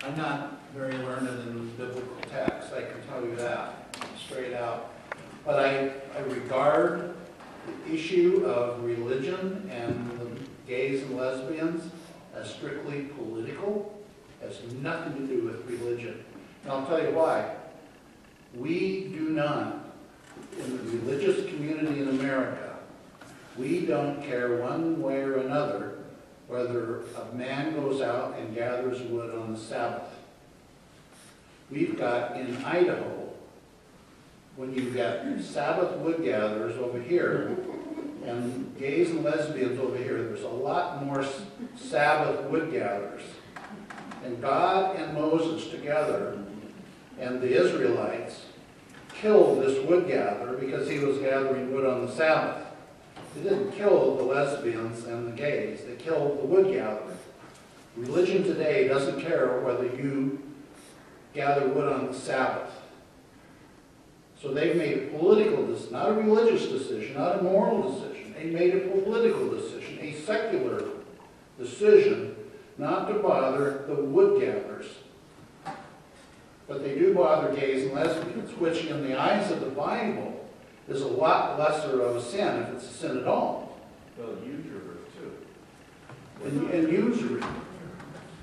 I'm not very learned in biblical text, I can tell you that straight out. But I regard the issue of religion and the gays and lesbians as strictly political. It has nothing to do with religion. And I'll tell you why. We do not, in the religious community in America, we don't care one way or another whether a man goes out and gathers wood on the Sabbath. We've got in Idaho, when you've got Sabbath wood gatherers over here and gays and lesbians over here, there's a lot more Sabbath wood gatherers. And God and Moses together and the Israelites killed this wood gatherer because he was gathering wood on the Sabbath. They didn't kill the lesbians and the gays, they killed the wood gatherer. Religion today doesn't care whether you gather wood on the Sabbath. So they've made a political decision, not a religious decision, not a moral decision. They made a political decision, a secular decision, not to bother the wood gatherers. But they do bother gays and lesbians, which in the eyes of the Bible is a lot lesser of a sin, if it's a sin at all. Well, usurers too. And usury.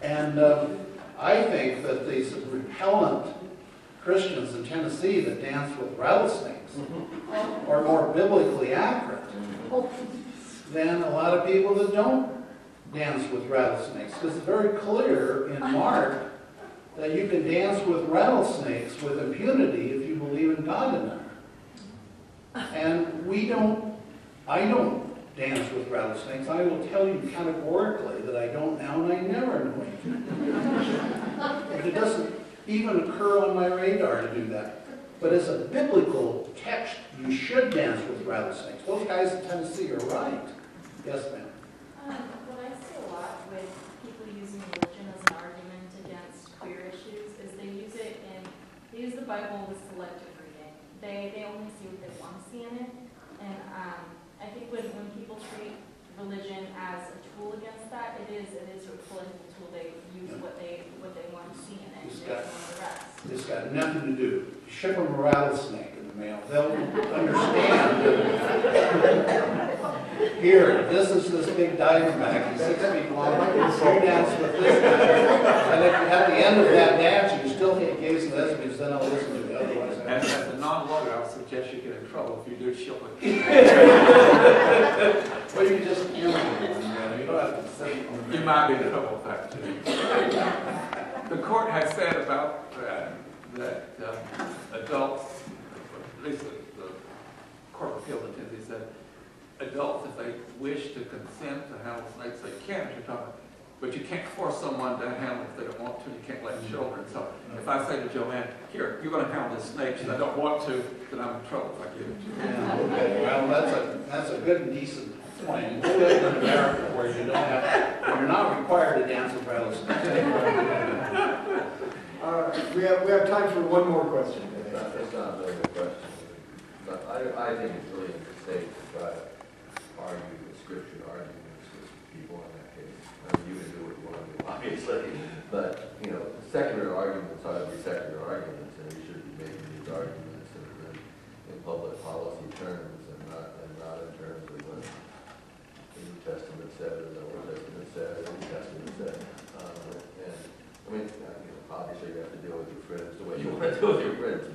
And I think that these repellent Christians in Tennessee that dance with rattlesnakes are more biblically accurate than a lot of people that don't dance with rattlesnakes. Because it's very clear in Mark that you can dance with rattlesnakes with impunity if you believe in God in them. And I don't dance with rattlesnakes. I will tell you categorically that I don't now, and I never am going to. But it doesn't even occur on my radar to do that. But as a biblical text, you should dance with rattlesnakes. Those guys in Tennessee are right. Yes, ma'am. What I see a lot with people using religion as an argument against queer issues is they use the Bible with selective reading. They only see what they want to see in it. And I think when people treat religion as a tool against that, it is a political tool. They use what they want to see in it. It's got nothing to do. Ship them a rattlesnake in the mail. They'll understand. Here, this is this big diamondback. He's 6 feet long. You dance with this guy. And if at the end of that dance you still hit gays and lesbians, then I'll listen to you. Otherwise, And as a non-lawyer, I would suggest you get in trouble if you do show it. well, you just hammer them. You don't have to say it. You might be in trouble with that too. The court has said about that adults, at least the Court of Appeal in Tennessee said, adults, if they wish to consent to handle snakes, they can, but you can't force someone to handle it if they don't want to. You can't let children. So if I say to Joanne, here, you're going to handle this snake, and I don't want to, then I'm in trouble if I give it to you. Yeah, okay. Well, that's a good and decent point. We live in America where you're not required to dance with rattlesnakes. We have time for one more question. It's not really a question, but I think it's really a mistake to try to argue the scripture arguments with people in that case. I mean, you can do what you want to do, obviously, but, secular arguments ought to be secular arguments, and we should be making these arguments in public policy terms and not in terms of what the New Testament says, or the Old Testament says, or the New Testament says. Obviously you have to deal with your friends the way you want to deal with your friends,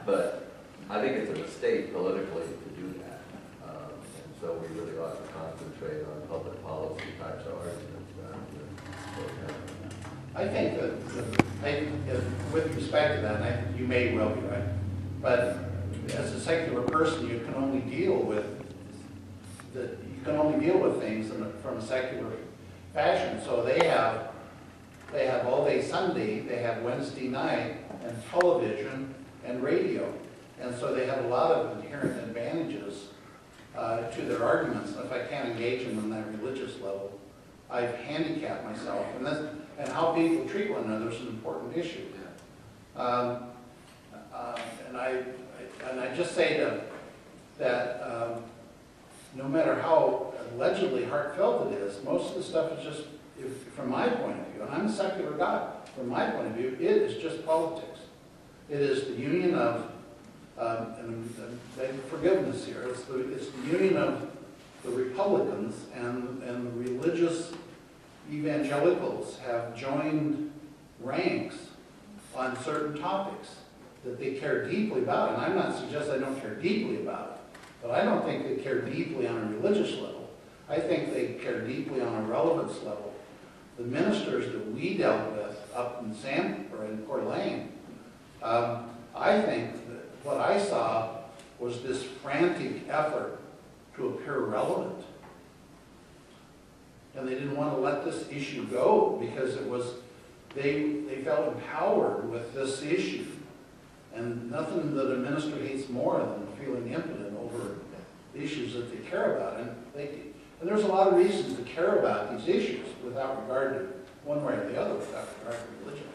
but I think it's a mistake politically to do that. And so we really ought to concentrate on public policy types of arguments rather than. I think that with respect to that, I think you may well be right, but as a secular person, you can only deal with things from a secular fashion. So they have all day Sunday, they have Wednesday night, and television and radio. And so they have a lot of inherent advantages to their arguments. And if I can't engage them on that religious level, I've handicapped myself. And how people treat one another is an important issue. And I just say that no matter how allegedly heartfelt it is, most of the stuff is just, from my point of view, and I'm a secular guy, from my point of view, it is just politics. It is the union of, and forgiveness here, it's the union of the Republicans and the religious evangelicals have joined ranks on certain topics that they care deeply about. And I'm not suggesting they don't care deeply about it, but I don't think they care deeply on a religious level. I think they care deeply on a relevance level. The ministers that we dealt with up in Coeur d'Alene, I think that what I saw was this frantic effort to appear relevant. And they didn't want to let this issue go because it was, they felt empowered with this issue. And nothing that a minister hates more than feeling impotent over the issues that they care about. And there's a lot of reasons to care about these issues without regard to one way or the other, without regard to religion.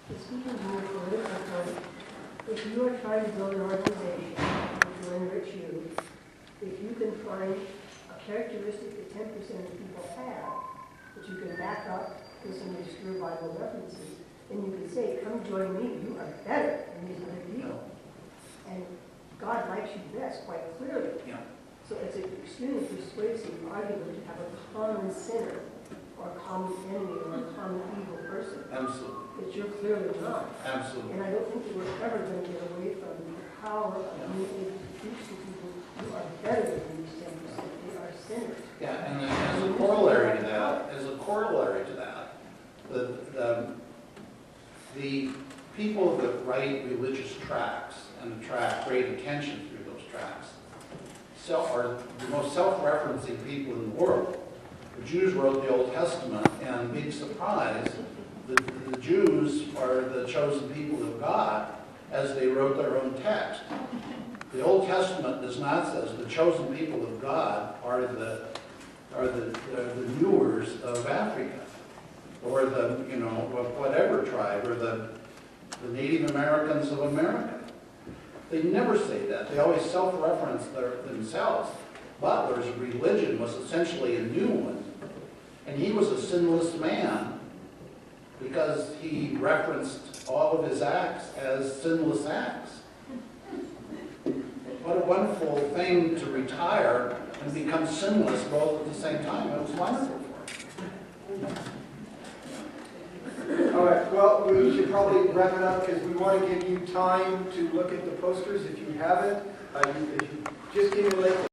Speaking to your political point, if you are trying to build an organization to enrich you, if you can find a characteristic that 10% of people have, that you can back up with some obscure Bible references, then you can say, come join me, you are better than these other people. And God likes you best, quite clearly. Yeah. So it's an extremely persuasive argument to have a common sinner, or a common enemy, or a common evil person. Absolutely. That you're clearly not. Absolutely. And I don't think that we're ever going to get away from the power of being able to teach to people who are better than these 10%. They are sinners. Yeah, and then as a corollary to that, the people that write religious tracts and attract great attention through those tracts are the most self-referencing people in the world. The Jews wrote the Old Testament, and big surprise, the Jews are the chosen people of God as they wrote their own text. The Old Testament does not say the chosen people of God are the Newers of Africa, or the of whatever tribe, or the Native Americans of America. They never say that. They always self-reference themselves. Butler's religion was essentially a new one, and he was a sinless man because he referenced all of his acts as sinless acts. What a wonderful thing to retire and become sinless both at the same time. It was wonderful for him. All right, well, we should probably wrap it up because we want to give you time to look at the posters if you haven't. If you just came in late.